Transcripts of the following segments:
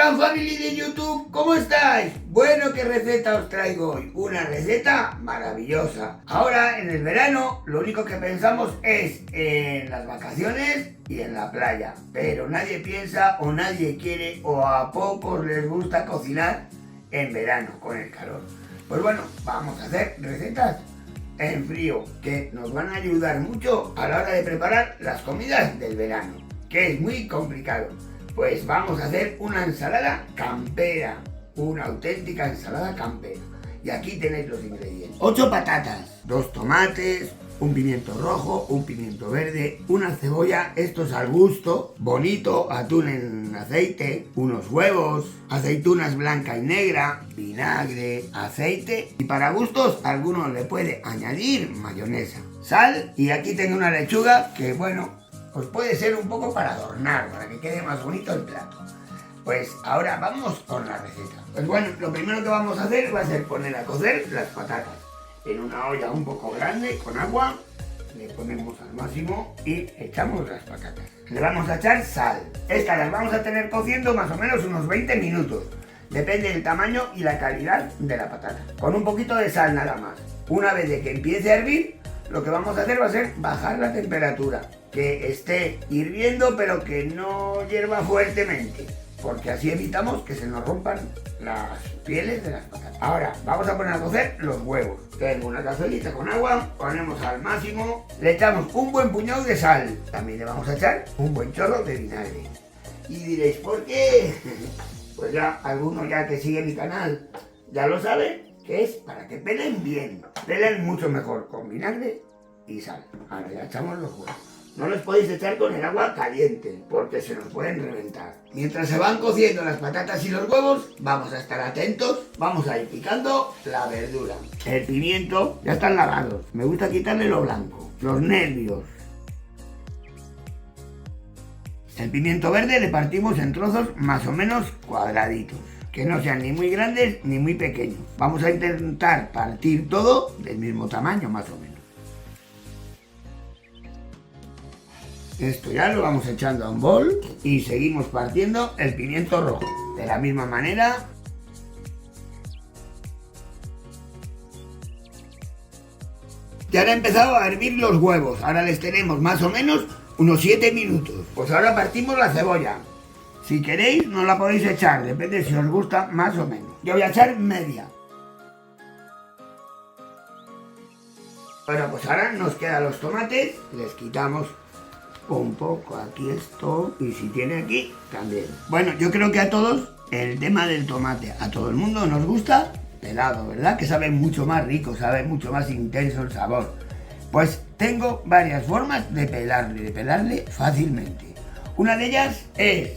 Hola family de YouTube, ¿cómo estáis? Bueno, ¿qué receta os traigo hoy? Una receta maravillosa. Ahora en el verano lo único que pensamos es en las vacaciones y en la playa. Pero nadie piensa o nadie quiere o a pocos les gusta cocinar en verano con el calor. Pues bueno, vamos a hacer recetas en frío que nos van a ayudar mucho a la hora de preparar las comidas del verano, que es muy complicado. Pues vamos a hacer una ensalada campera, una auténtica ensalada campera. Y aquí tenéis los ingredientes: 8 patatas, 2 tomates, un pimiento rojo, un pimiento verde, una cebolla, estos al gusto, bonito, atún en aceite, unos huevos, aceitunas blanca y negra, vinagre, aceite y para gustos alguno le puede añadir mayonesa, sal y aquí tengo una lechuga que bueno, pues puede ser un poco para adornar, para que quede más bonito el plato. Pues ahora vamos con la receta. Pues bueno, lo primero que vamos a hacer va a ser poner a cocer las patatas en una olla un poco grande con agua, le ponemos al máximo y echamos las patatas. Le vamos a echar sal. Estas las vamos a tener cociendo más o menos unos 20 minutos. Depende del tamaño y la calidad de la patata. Con un poquito de sal nada más. Una vez de que empiece a hervir, lo que vamos a hacer va a ser bajar la temperatura. Que esté hirviendo pero que no hierva fuertemente, porque así evitamos que se nos rompan las pieles de las patatas. Ahora vamos a poner a cocer los huevos. Tengo una cazuelita con agua, ponemos al máximo, le echamos un buen puñado de sal, también le vamos a echar un buen chorro de vinagre. Y diréis, ¿por qué? Pues ya alguno ya que sigue mi canal ya lo sabe, que es para que pelen bien. Pelen mucho mejor con vinagre y sal. Ahora ya echamos los huevos. No los podéis echar con el agua caliente, porque se nos pueden reventar. Mientras se van cociendo las patatas y los huevos, vamos a estar atentos, vamos a ir picando la verdura. El pimiento ya están lavados, me gusta quitarle lo blanco, los nervios. El pimiento verde le partimos en trozos más o menos cuadraditos, que no sean ni muy grandes ni muy pequeños. Vamos a intentar partir todo del mismo tamaño más o menos. Esto ya lo vamos echando a un bol y seguimos partiendo el pimiento rojo. De la misma manera. Ya han empezado a hervir los huevos. Ahora les tenemos más o menos unos 7 minutos. Pues ahora partimos la cebolla. Si queréis no la podéis echar, depende si os gusta más o menos. Yo voy a echar media. Bueno, pues ahora nos quedan los tomates, les quitamos un poco aquí esto y si tiene aquí también. Bueno, yo creo que a todos el tema del tomate, a todo el mundo nos gusta pelado, ¿verdad? Que sabe mucho más rico, sabe mucho más intenso el sabor. Pues tengo varias formas de pelarle fácilmente. Una de ellas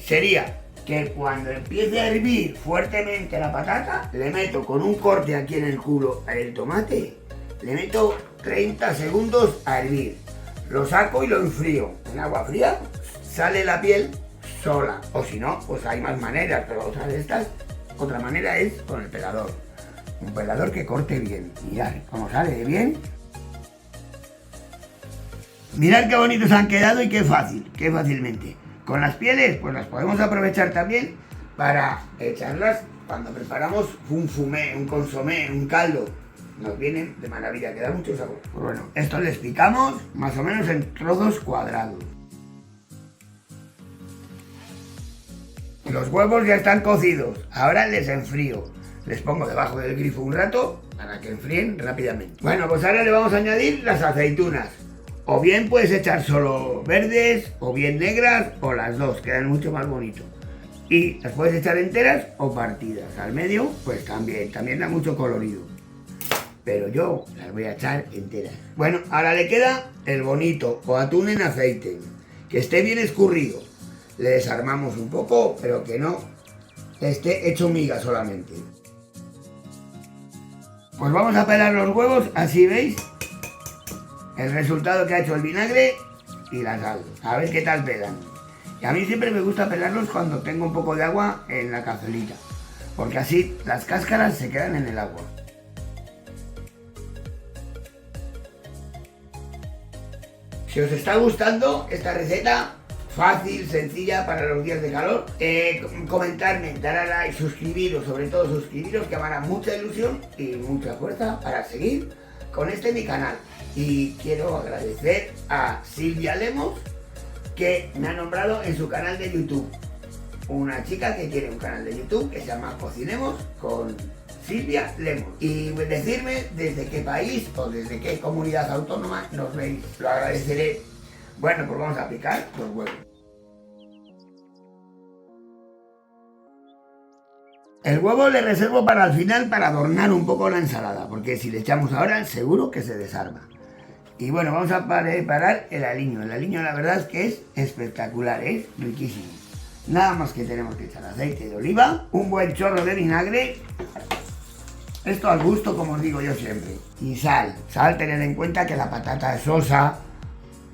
sería que cuando empiece a hervir fuertemente la patata, le meto con un corte aquí en el culo el tomate, le meto 30 segundos a hervir. Lo saco y lo enfrío. En agua fría sale la piel sola. O si no, pues hay más maneras, pero otra manera es con el pelador. Un pelador que corte bien. Mirad cómo sale de bien. Mirad qué bonitos han quedado y qué fácilmente. Con las pieles, pues las podemos aprovechar también para echarlas cuando preparamos un fumé, un consomé, un caldo. Nos vienen de maravilla, que da mucho sabor. Pues bueno, esto les picamos más o menos en trozos cuadrados. Los huevos ya están cocidos, ahora les enfrío. Les pongo debajo del grifo un rato para que enfríen rápidamente. Bueno, pues ahora le vamos a añadir las aceitunas. O bien puedes echar solo verdes, o bien negras, o las dos, quedan mucho más bonito. Y las puedes echar enteras o partidas. Al medio, pues también da mucho colorido. Pero yo las voy a echar enteras. Bueno, ahora le queda el bonito o atún en aceite, que esté bien escurrido. Le desarmamos un poco, pero que no esté hecho miga solamente. Pues vamos a pelar los huevos, así veis el resultado que ha hecho el vinagre y la sal. A ver qué tal pelan. Y a mí siempre me gusta pelarlos cuando tengo un poco de agua en la cazuelita, porque así las cáscaras se quedan en el agua. Si os está gustando esta receta, fácil, sencilla para los días de calor. Comentarme, dar a like, suscribiros, sobre todo suscribiros, que me hará mucha ilusión y mucha fuerza para seguir con mi canal. Y quiero agradecer a Silvia Lemos, que me ha nombrado en su canal de YouTube. Una chica que tiene un canal de YouTube que se llama Cocinemos con Silvia Lemos. Y decirme desde qué país o desde qué comunidad autónoma nos veis. Lo agradeceré. Bueno, pues vamos a picar los huevos. El huevo le reservo para el final para adornar un poco la ensalada, porque si le echamos ahora seguro que se desarma. Y bueno, vamos a preparar el aliño. El aliño la verdad es que es espectacular, es riquísimo. Nada más que tenemos que echar aceite de oliva, un buen chorro de vinagre, esto al gusto como os digo yo siempre, y sal. Sal, tened en cuenta que la patata es sosa,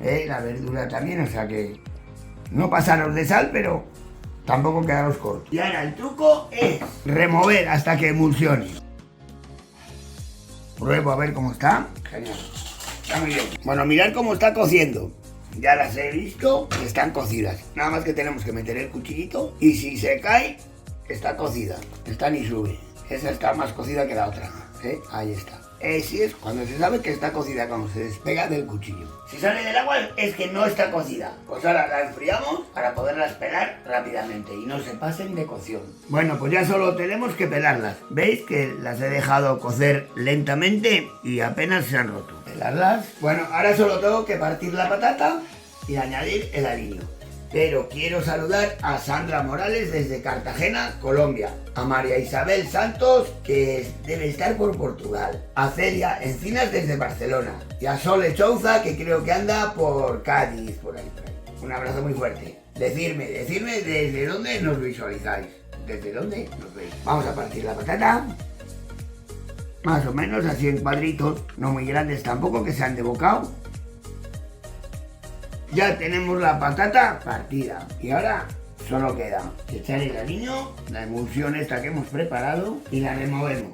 la verdura también, o sea que no pasaros de sal, pero tampoco quedaros cortos. Y ahora el truco es remover hasta que emulsione. Pruebo a ver cómo está. Genial. Está muy bien. Bueno, mirad cómo está cociendo. Ya las he visto, están cocidas. Nada más que tenemos que meter el cuchillito y si se cae, está cocida. Esta ni sube. Esa está más cocida que la otra. Ahí está. Sí es cuando se sabe que está cocida, cuando se despega del cuchillo. Si sale del agua es que no está cocida. Pues ahora la enfriamos para poderlas pelar rápidamente y no se pasen de cocción. Bueno, pues ya solo tenemos que pelarlas. ¿Veis que las he dejado cocer lentamente y apenas se han roto? Pelarlas. Bueno, ahora solo tengo que partir la patata y añadir el aliño. Pero quiero saludar a Sandra Morales desde Cartagena, Colombia, a María Isabel Santos, que debe estar por Portugal, a Celia Encinas desde Barcelona y a Sole Chouza, que creo que anda por Cádiz, por ahí. Un abrazo muy fuerte. Decidme desde dónde nos visualizáis, desde dónde nos veis. Vamos a partir la patata, más o menos así en cuadritos, no muy grandes tampoco, que sean de bocado. Ya tenemos la patata partida y ahora solo queda echar el aliño, la emulsión esta que hemos preparado y la removemos.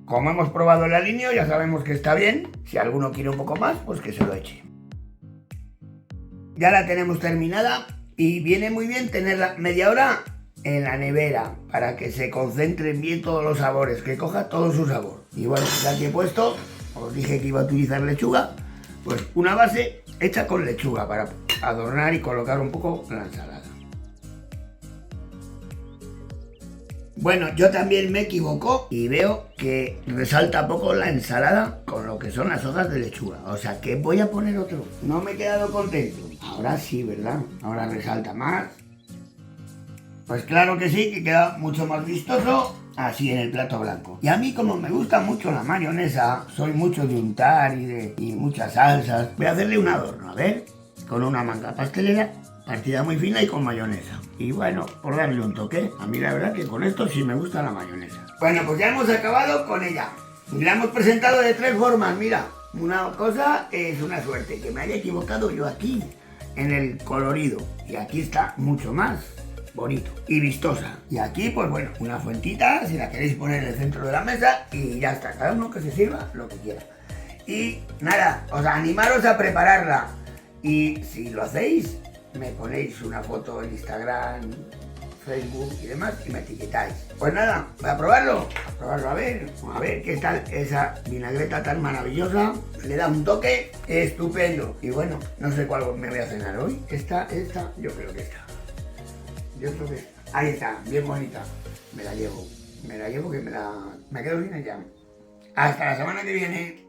Como hemos probado el aliño ya sabemos que está bien. Si alguno quiere un poco más, pues que se lo eche. Ya la tenemos terminada y viene muy bien tenerla media hora en la nevera para que se concentren bien todos los sabores, que coja todo su sabor. Y bueno, ya que he puesto, os dije que iba a utilizar lechuga. Pues una base hecha con lechuga para adornar y colocar un poco la ensalada. Bueno, yo también me equivoco y veo que resalta poco la ensalada con lo que son las hojas de lechuga. O sea que voy a poner otro. No me he quedado contento. Ahora sí, ¿verdad? Ahora resalta más. Pues claro que sí, que queda mucho más vistoso así en el plato blanco. Y a mí, como me gusta mucho la mayonesa, soy mucho de untar y muchas salsas, voy a hacerle un adorno, a ver, con una manga pastelera partida muy fina y con mayonesa. Y bueno, por darle un toque, a mí la verdad que con esto sí me gusta la mayonesa. Bueno, pues ya hemos acabado con ella. Y la hemos presentado de 3 formas, mira. Una cosa es una suerte, que me haya equivocado yo aquí, en el colorido. Y aquí está mucho más bonito y vistosa. Y aquí, pues bueno, una fuentita, si la queréis poner en el centro de la mesa y ya está, cada uno que se sirva lo que quiera. Y nada, os animaros a prepararla. Y si lo hacéis, me ponéis una foto en Instagram, Facebook y demás y me etiquetáis. Pues nada, voy a probarlo a ver qué tal esa vinagreta tan maravillosa. Le da un toque estupendo. Y bueno, no sé cuál me voy a cenar hoy. Esta, yo creo que esta. Yo creo que ahí está, bien bonita. Me la llevo que me quedo sin ella. Hasta la semana que viene.